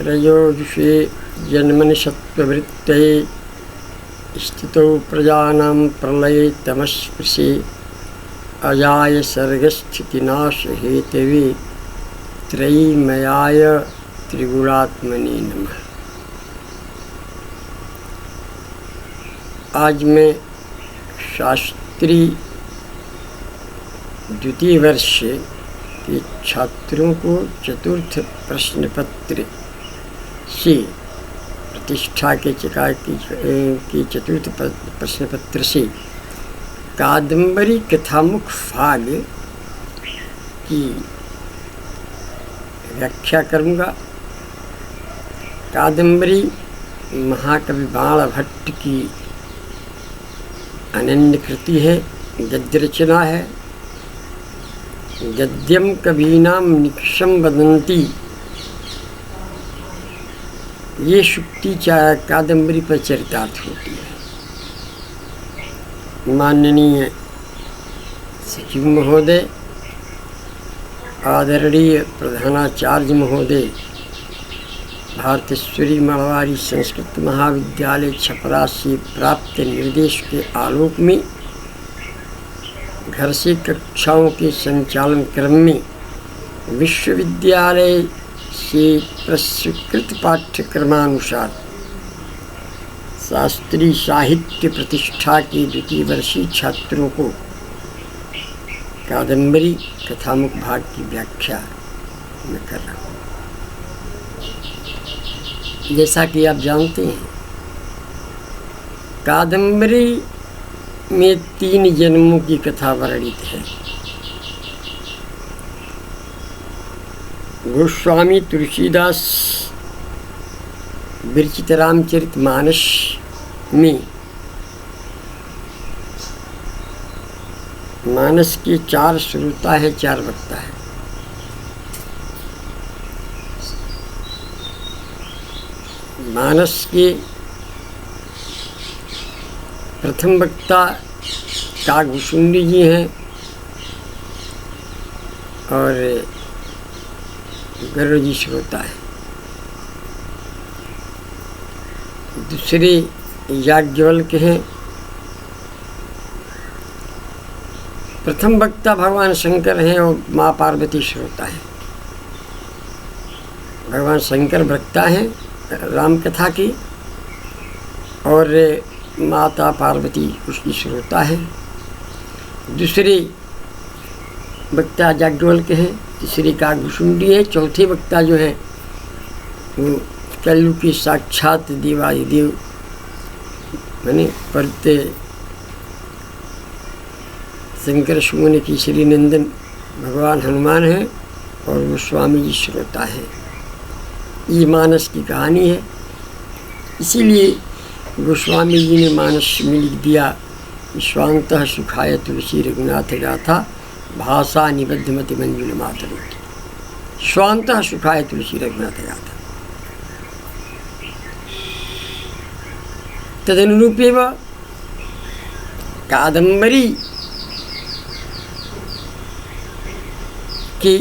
रजोजुषे जन्मनि सत्त्ववृत्तये स्थितौ प्रजानां प्रलये तमस्पृशे अजाय सर्गस्थितिनाशहेतवे त्रयीमयाय त्रिगुणात्मने नमः। आज मैं शास्त्री द्वितीय वर्ष के छात्रों को चतुर्थ प्रश्न पत्र से प्रतिष्ठा के चकार की चतुर्थ प्रश्न पत्र से कादम्बरी कथामुख भाग की व्याख्या करूँगा। कादम्बरी महाकवि बाण भट्ट की अनन्य कृति है, गद्य रचना है। गद्यम कवीनाम निक्षम वदंती, ये शुक्ति कादम्बरी पर चरितार्थ होती है। माननीय सचिव महोदय, आदरणीय प्रधानाचार्य महोदय, भारतेश्वरी मारवाड़ी संस्कृत महाविद्यालय छपरा से प्राप्त निर्देश के आलोक में घर से कक्षाओं के संचालन क्रम में विश्वविद्यालय से प्रस्वीकृत पाठ्यक्रमानुसार शास्त्रीय साहित्य प्रतिष्ठा के द्वितीय वर्षीय छात्रों को कादम्बरी कथामुख भाग की व्याख्या मैं कर रहा हूँ। जैसा कि आप जानते हैं, कादम्बरी में 3 जन्मों की कथा वर्णित है। गोस्वामी तुलसीदास विरचित रामचरितमानस में मानस के 4 श्रोता हैं, 4 वक्ता हैं। मानस के प्रथम वक्ता काकभूषुंडी जी हैं और गरुड़ जी श्रोता है। दूसरे याज्ञवल्क्य हैं। प्रथम वक्ता भगवान शंकर हैं और माँ पार्वती श्रोता है। भगवान शंकर वक्ता हैं राम कथा की और माता पार्वती उसकी श्रोता है। दूसरे वक्ता याज्ञवल्क्य हैं, तीसरे काकभूषुंडी है। चौथे वक्ता जो है वो कलयुग के साक्षात देवादिदेव माने परते शंकर सुमन की श्री नंदन भगवान हनुमान हैं और वो स्वामी जी श्रोता हैं। ये मानस की कहानी है। इसीलिए गोस्वामी जी ने मानस में लिख दिया, स्वांतः सुखाय तुलसी रघुनाथ गाथा भाषा निबद्धमति मंजुल मातरोति। स्वांतः सुखाय तुलसी रघुनाथ गाथा। तदनुरूपेव कादम्बरी के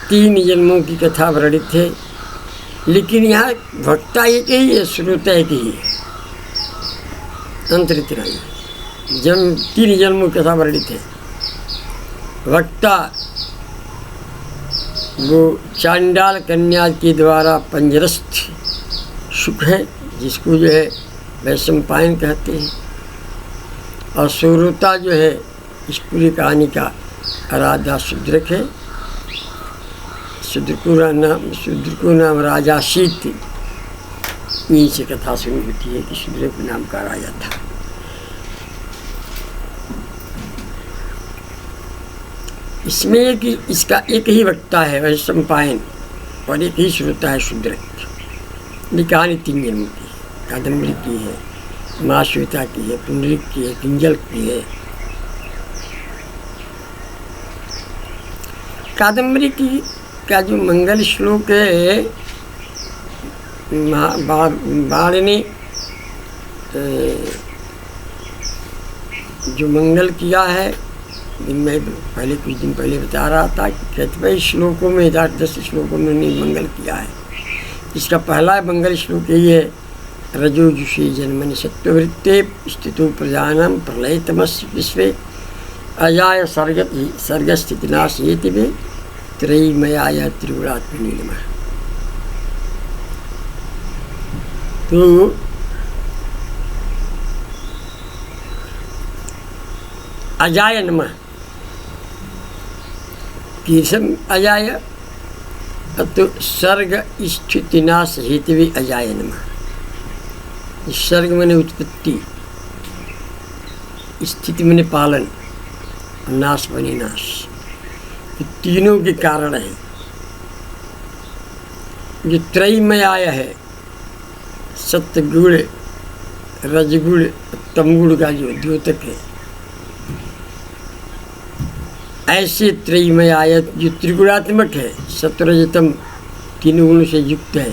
3 जन्मों की कथा वर्णित है, लेकिन यहाँ वक्ता एक ही है, श्रोता एक ही है, अंतरित नहीं। 3 जन्मों की कथा वर्णित है। वक्ता वो चांडाल कन्या के द्वारा पंजरस्थ सुख है, जिसको जो है वैशंपायन कहते हैं। और श्रोता जो है इस पूरी कहानी का आराध्या शूद्रक है। शूद्र को नाम राजा शीत, यहीं से कथा शुरू होती है कि शूद्रक नाम का राजा था। इसमें इसका एक ही वक्ता है वैशंपायन और एक ही श्रोता है शूद्रक। ये कहानी 3 जन्मों की है। कादम्बरी की है, माँ श्वेता की है, पुंडरीक की है, किंजल की है। कादम्बरी की का जो मंगल श्लोक है, बाण ने जो मंगल किया है, मैं पहले कुछ दिन पहले बता रहा था कि 10 श्लोकों में 10 श्लोकों में उन्होंने मंगल किया है। इसका पहला मंगल श्लोक यही है, रजोजुषे जन्मनि सत्ववृत्ते स्थितो प्रजानां प्रलय तमस्य विश्वे अजाय सर्गस्थितिनाशयति वे त्रयीमयाय त्रिगुणात्मने नमः। तो अजाय नमः, किसम अजाय, तो सर्ग स्थितिनाश हेतवे अजाय नमः। सर्ग माने उत्पत्ति, स्थिति माने पालन, नाश माने नाश, तीनों के कारण है। जो त्रयीमयाय है, सत्गुण, रजगुण, तमगुण का जो द्योतक है, ऐसे त्रयीमयाय जो त्रिगुणात्मक है, सत्वरजतम तीनों गुणों से युक्त है,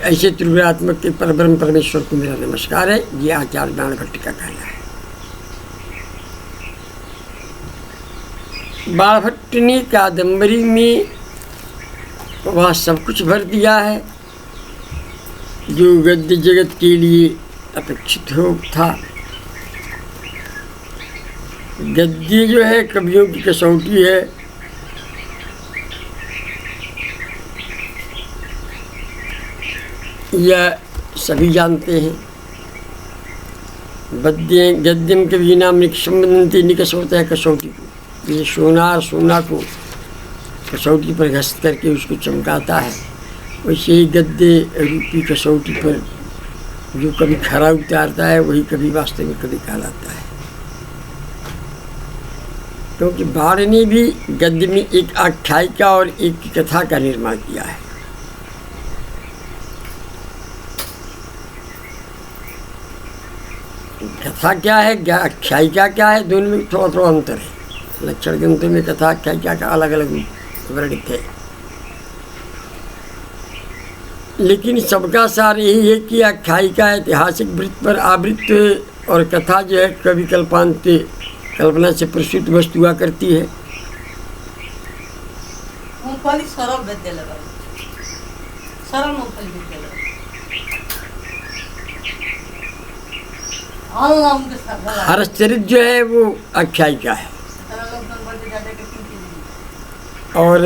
ऐसे त्रिगुणात्मक के परब्रह्म परमेश्वर को मेरा नमस्कार है। ये आचार्य बाणभट्ट का कहना है। बाणभट्ट ने कादम्बरी में वह सब कुछ भर दिया है जो गद्य जगत के लिए अपेक्षित हो था। गद्य जो है कवियों की कसौटी है। यह सभी जानते हैं। गद्यम कवि नाम निकसंबंधी निकस होता है कसौटी को। ये सोना को कसौटी पर घस करके उसको चमकाता है, वैसे ही गद्य रूपी कसौटी पर जो कभी खरा उतारता है वही कभी वास्तव में कभी कहलाता है। क्योंकि बाण ने भी गद्य में एक आख्यायिका और एक कथा का निर्माण किया है। कथा क्या है, आख्यायिका क्या है, दोनों में थोड़ा थोड़ा अंतर है। लक्षण ग्रंथों में कथा आख्यायिका का अलग अलग वर्णित है, लेकिन सबका सार यही है कि आख्यायिका ऐतिहासिक वृत्त पर आवृत्त और कथा जो है कवि कल्पांत कल्पना से प्रसूत वस्तु हुआ करती है। हर्षचरित जो है वो आख्यायिका है और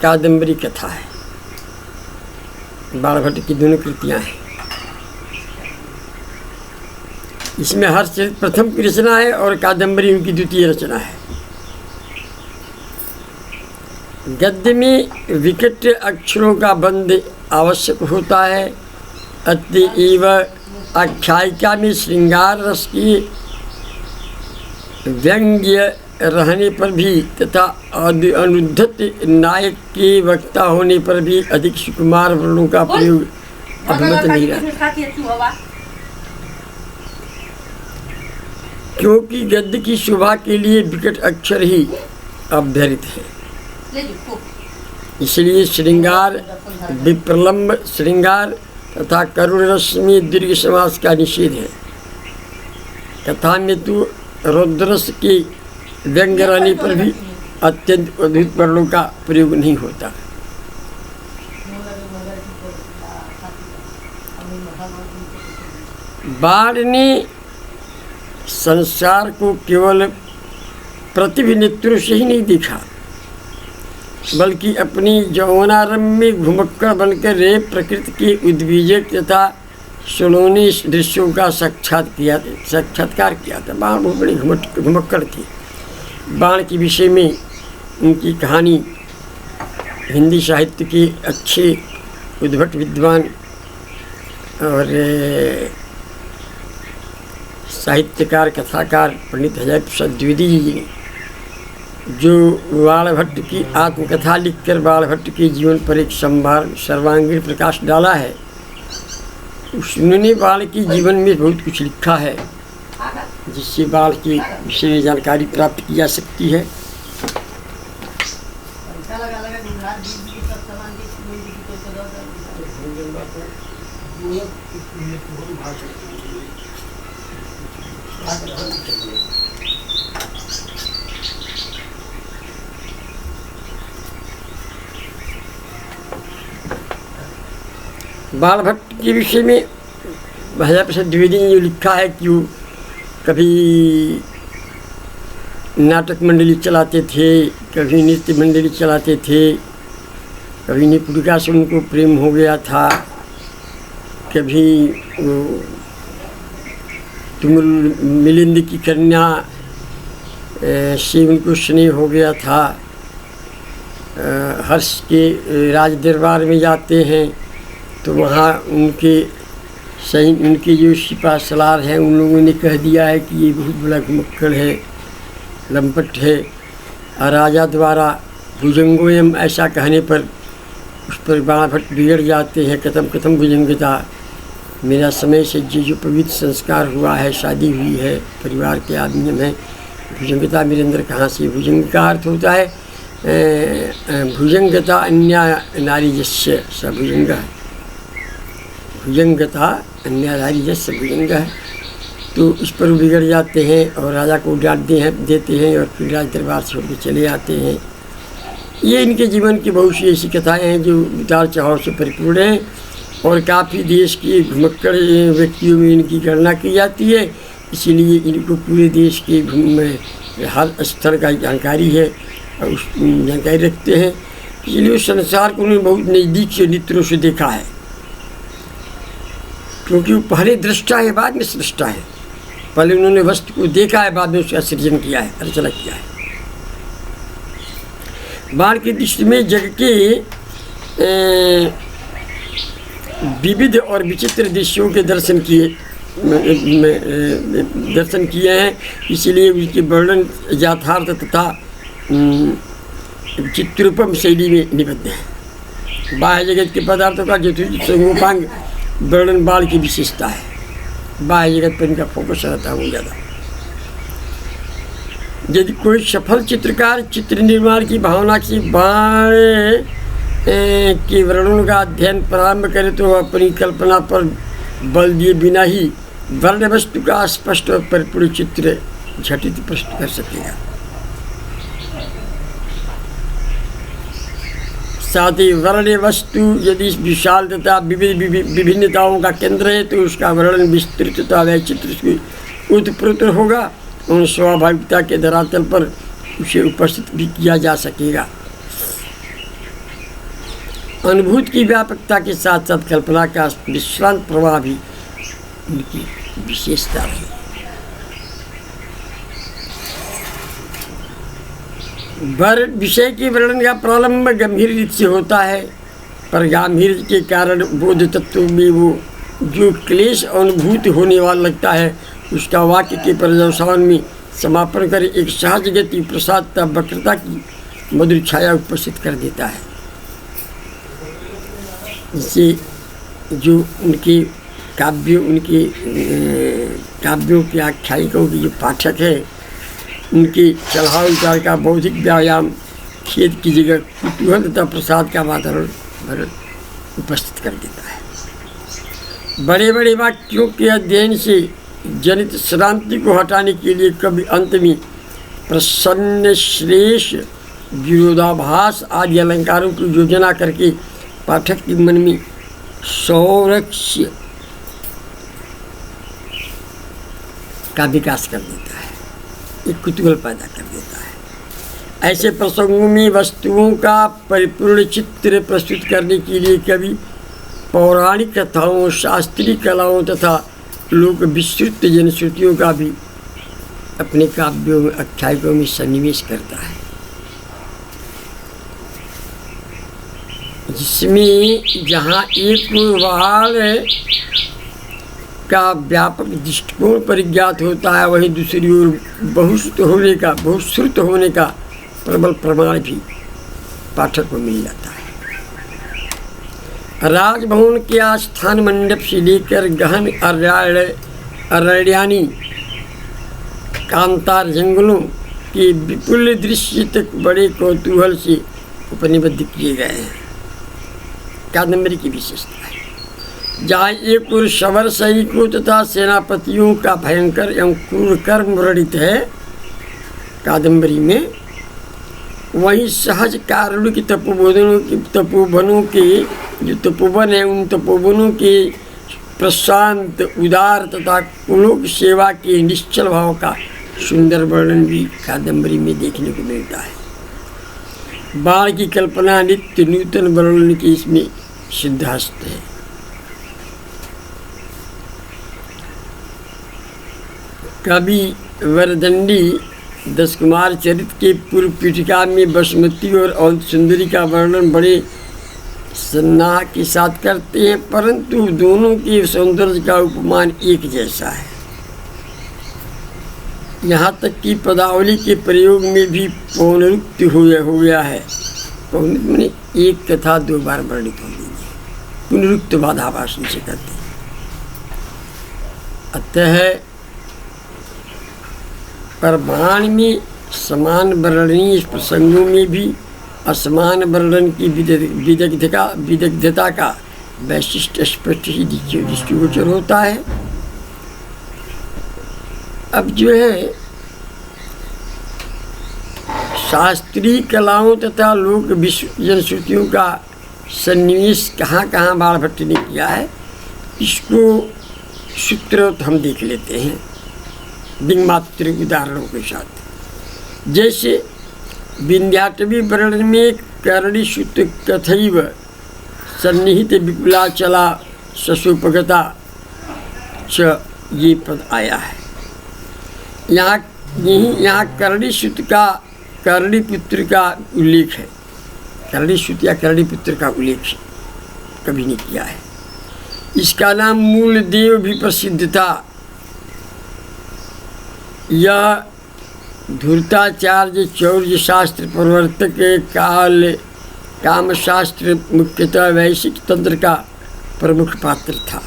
कादम्बरी कथा है। बाणभट्ट की दोनों कृतियां हैं। इसमें हर्षचरित प्रथम की रचना है और कादम्बरी उनकी द्वितीय रचना है। गद्य में विकट अक्षरों का बंध आवश्यक होता है, अतएव आख्यायिका में श्रृंगार रस की व्यंग्य रहने पर भी तथा अनुद्धत नायक के वक्ता होने पर भी अधिक सुकुमार वर्णों का प्रयोग अभिमत नहीं रहा, क्योंकि गद्य की शोभा के लिए विकट अक्षर ही अभ्यर्थित है। इसलिए श्रृंगार, विप्रलंब श्रृंगार तथा करुण रस में दीर्घ समास का निषेध है। कथा में तो रौद्ररस के व्यंग रहने पर भी अत्यंत अद्भुत वर्णों का प्रयोग नहीं होता। बाण ने संसार को केवल प्रतिभिनेत्रों से ही नहीं देखा, बल्कि अपनी यौवनारंभ में घुमक्कड़ बनकर रे प्रकृति के उद्वीजक तथा सुनोनी दृश्यों का साक्षात्कार किया था। बाण बहुत बड़ी घुमक्कड़ थी। बाण के विषय में उनकी कहानी हिंदी साहित्य के अच्छे उद्भट विद्वान और साहित्यकार कथाकार पंडित हजारी प्रसाद द्विवेदी जी ने जो बाणभट्ट की आत्मकथा लिखकर बाणभट्ट के जीवन पर एक सर्वांगीण प्रकाश डाला है, उन्होंने बाण के जीवन में बहुत कुछ लिखा है जिससे बाण के विषय में जानकारी प्राप्त की जा सकती है। बाल भट्ट के विषय में महाराजा प्रसाद द्विवेदी ने जो लिखा है कि वो कभी नाटक मंडली चलाते थे, कभी नृत्य मंडली चलाते थे, कभी निपुणिका से उनको प्रेम हो गया था, कभी तुमुल मिलिंद की कन्या से उनको स्नेह हो गया था। हर्ष के राज दरबार में जाते हैं तो वहाँ उनके जो सिपा सलार हैं उन लोगों ने कह दिया है कि ये बहुत बड़ा घुमक्कड़ है, लंपट है, और राजा द्वारा भुजंगोयम ऐसा कहने पर उस पर बाण भट्ट बिगड़ जाते हैं। कथम भुजंगता, मेरा समय से जो पवित्र संस्कार हुआ है, शादी हुई है, परिवार के आदमी में भुजंगता मेरे अंदर कहाँ से। भुजंग का अर्थ होता है भुजंगता अन्य नारी जस्य स भुजंग, भुजंगता अन्य नारी जस्य भुजंग है। तो इस पर बिगड़ जाते हैं और राजा को डांट देते हैं और फिर राज दरबार छोड़ के चले आते हैं। ये इनके जीवन की बहुत सी ऐसी कथाएँ हैं जो उतार चढ़ाव से परिपूर्ण हैं और काफ़ी देश के घुमक्कड़ व्यक्तियों में इनकी गणना की जाती है। इसीलिए इनको पूरे देश के हर स्थल का जानकारी है और उस जानकारी रखते हैं। इसलिए उस संसार को उन्होंने बहुत नज़दीक से नेत्रों से देखा है, क्योंकि वो पहले दृष्टा है, बाद में सृष्टा है। पहले उन्होंने वस्तु को देखा है, बाद में उसका सृजन किया है, रचना किया है। बाण की दृष्टि में जग के विविध और विचित्र दृश्यों के दर्शन किए हैं। इसीलिए उसके वर्णन यथार्थ तथा चित्रूपम शैली में निबद्ध है। बाह्य जगत के पदार्थों का संगोपांग वर्णन बाण की विशेषता है। बाह्य जगत पर इनका फोकस रहता है वो ज़्यादा। यदि कोई सफल चित्रकार चित्र निर्माण की भावना से बाण के वर्णन का अध्ययन प्रारंभ करे तो अपनी कल्पना पर बल दिए बिना ही वर्ण वस्तु का स्पष्ट और परिपूर्ण चित्र झटित प्रस्तुत कर सकेगा। साथ ही वर्ण वस्तु यदि विशाल तथा विभिन्नताओं का केंद्र है तो उसका वर्णन विस्तृत तथा वैचित्र उत्प्रोत होगा और स्वाभाविकता के धरातल पर उसे उपस्थित भी किया जा सकेगा। अनुभूति की व्यापकता के साथ साथ कल्पना का विश्रांत प्रवाह भी उनकी विशेषता है। विषय के वर्णन का प्रारंभ गंभीर रीति से होता है, पर गंभीर के कारण बोध तत्व में वो जो क्लेश अनुभूति होने वाला लगता है उसका वाक्य के पर्यवसान में समापन कर एक सहज गति प्रसादता वक्रता की मधुर छाया उपस्थित कर देता है। इससे जो उनके काव्यों के आख्यायिकों के जो पाठक है उनके चढ़ाव उतार का बौद्धिक व्यायाम खेत की जगह कुतूहल तथा प्रसाद का वातावरण उपस्थित कर देता है। बड़े बड़े वाक्यों के अध्ययन से जनित श्रांति को हटाने के लिए कवि अंत में प्रसन्न श्लेष विरोधाभास आदि अलंकारों की योजना करके पाठक के मन में सौरक्ष्य का विकास कर देता है, एक कुतूहल पैदा कर देता है। ऐसे प्रसंगों में वस्तुओं का परिपूर्ण चित्र प्रस्तुत करने के लिए कवि पौराणिक कथाओं, शास्त्रीय कलाओं तथा लोक विस्तृत जनश्रुतियों का भी अपने काव्यों में आख्यायिकों में सन्निवेश करता है, जिसमें जहाँ एक वाल का व्यापक दृष्टिकोण परिज्ञात होता है वहीं दूसरी ओर बहुश्रुत होने का प्रबल प्रमाण भी पाठक को मिल जाता है। राजभवन के आस्थान मंडप से लेकर गहन अरण्यानी कांतार जंगलों के विपुल दृश्य तक बड़े कौतूहल से उपनिबद्ध किए गए हैं। कादम्बरी की विशेषता है, जहाँ एक और शवर सैनिकों तथा सेनापतियों का भयंकर एवं क्रूर कर्म वर्णित है, कादम्बरी में वहीं सहज कारुण्य की तपोवनों के जो तपोवन है, उन तपोवनों के प्रशांत उदार तथा कुलों की सेवा के निश्चल भाव का सुंदर वर्णन भी कादम्बरी में देखने को मिलता है। बाण की कल्पना नित्य नूतन वर्णन की इसमें सिद्धहस्त है। कवि वरदंडी दस कुमार चरित्र के पूर्व पीठिका में बसुमती और अवंत सुंदरी का वर्णन बड़े सन्नाह के साथ करते हैं, परंतु दोनों के सौंदर्य का उपमान एक जैसा है। यहाँ तक कि पदावली के प्रयोग में भी पौनरुक्त हो गया है। पौन एक कथा दो बार वर्णित हो गई है, पुनरुक्त बाधाभाषण से करते हैं। अतः परमाण में समान वर्णनीय प्रसंगों में भी असमान वर्णन की विदग्धता का वैशिष्ट स्पष्ट ही दृष्टिगोचर होता है। अब जो है शास्त्रीय कलाओं तथा लोक जनश्रुतियों का सन्निवेश कहाँ कहाँ बाणभट्ट ने किया है, इसको सूत्र हम देख लेते हैं दिंगमात्र उदाहरणों के साथ। जैसे विंध्याटवी वर्णन में कर्णिसूत्र कथैव सन्निहित विपुलाचला शशोपगता च ये पद आया है। यहाँ कर्णिसूत्र का कर्णिपुत्र का उल्लेख है। कर्णिसूत्र या कर्णिपुत्र का उल्लेख कभी नहीं किया है। इसका नाम मूल देव भी प्रसिद्ध था। यह धूर्ताचार्य चौर्य शास्त्र प्रवर्तक काल कामशास्त्र मुख्यतः वैशिक तंत्र का प्रमुख पात्र था।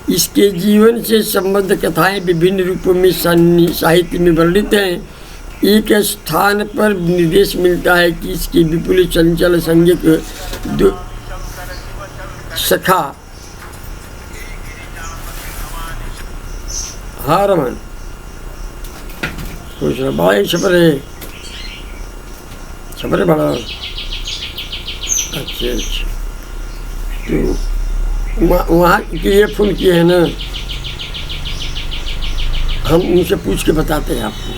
इसके जीवन से संबद्ध कथाएं विभिन्न रूपों में साहित्य में वर्णित हैं। एक स्थान पर निर्देश मिलता है कि इसकी विपुल चंचल संज्ञक सखा हाँ रमन कुछ बड़ा छपरे बड़ा अच्छा अच्छा। तो वहाँ के ये फोन किए हैं ना, हम उनसे पूछ के बताते हैं आपको।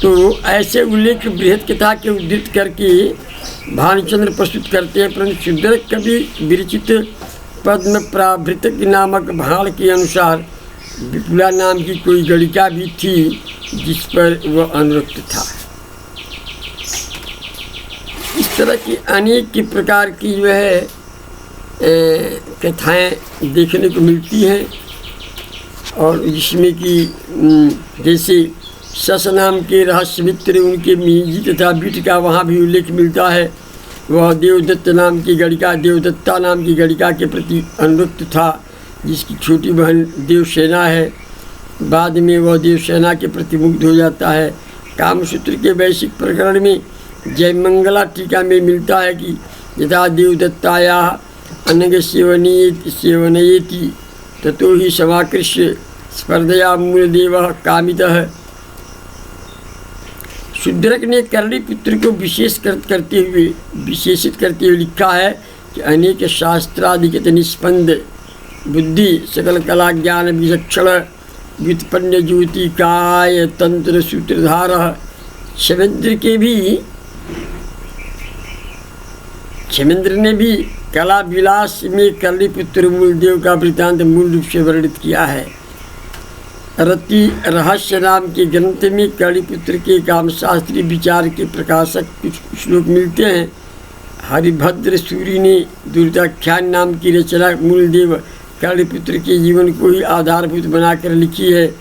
तो ऐसे उल्लेख बृहद कथा के उद्धृत करके भानुचंद्र प्रस्तुत करते हैं, परंतु शुद्धक कवि विरचित पद्म प्राभृतक नामक भाण के अनुसार विपुला नाम की कोई गणिका भी थी जिस पर वह अनुरक्त था। इस तरह की अनेक की प्रकार की जो है कथाएं देखने को मिलती हैं, और जिसमें कि जैसे सस नाम के रहस्य मित्र उनके मीजी तथा बीट का वहाँ भी उल्लेख मिलता है। वह देवदत्त नाम की गणिका देवदत्ता नाम की गणिका के प्रति अनुरक्त था, जिसकी छोटी बहन देवसेना है। बाद में वह देवसेना के प्रति मुग्ध हो जाता है। कामसूत्र के वैशिक प्रकरण में जयमंगला टीका में मिलता है कि यथा देवदत्ताया अनंग सेवनयेति ततो ही समाकृष्य स्पर्धया मूलदेव कामितः। शुद्धरक ने कर्णिपुत्र को विशेषित करते हुए लिखा है कि अनेक शास्त्राधिगत निष्पन्द बुद्धि सकल कला ज्ञान विचक्षण व्युत्पन्न ज्योति काय तंत्र सूत्रधार क्षेमेंद्र ने भी कला विलास में कर्णिपुत्र मूलदेव का वृत्तांत मूल रूप से वर्णित किया है। रति रहस्य नाम के ग्रंथ में कर्णिपुत्र के कामशास्त्री विचार के प्रकाशक कुछ श्लोक मिलते हैं। हरिभद्र सूरी ने दुर्दाख्यान नाम की रचना मूलदेव कर्णिपुत्र के जीवन को ही आधारभूत बनाकर लिखी है।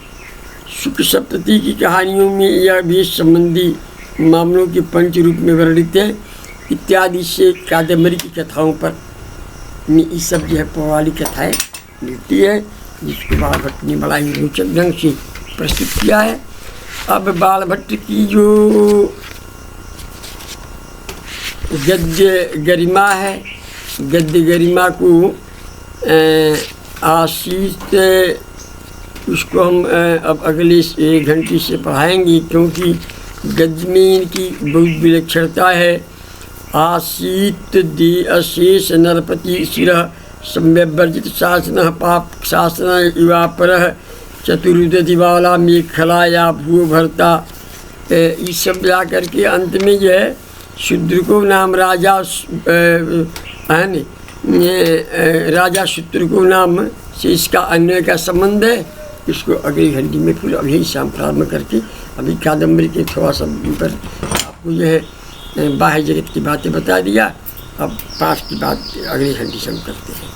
शुक सप्तती की कहानियों में यह वेश संबंधी मामलों के पंच रूप में वर्णित है इत्यादि से कादम्बरी की कथाओं पर में ये सब जो है पौराणिक कथाएँ मिलती है, जिसको बाणभट्ट ने बड़ा ही रोचक ढंग से प्रस्तुत किया है। अब बाणभट्ट की जो गद्य गरिमा है, गद्य गरिमा को आशीष उसको हम अब अगले 1 घंटे से पढ़ाएंगे, क्योंकि गद्य में इनकी बहुत विलक्षणता है। आसीत दे अशेष नरपति शिरः सम्यवर्जित शासन पाप शासन युवा पर चतुर्दधिवाला मेखलाया भू भरता। ये सब जा करके अंत में जो है शूद्र को नाम राजा राजा शूद्र को नाम से इसका अन्य का संबंध है। इसको अगली घंटी में फिर अभी शाम प्रारंभ करके अभी कादम्बरी के थोड़ा सा पर आपको जो है बाह्य जगत की बातें बता दिया। अब पाठ की बात अगली घंटी से हम करते हैं।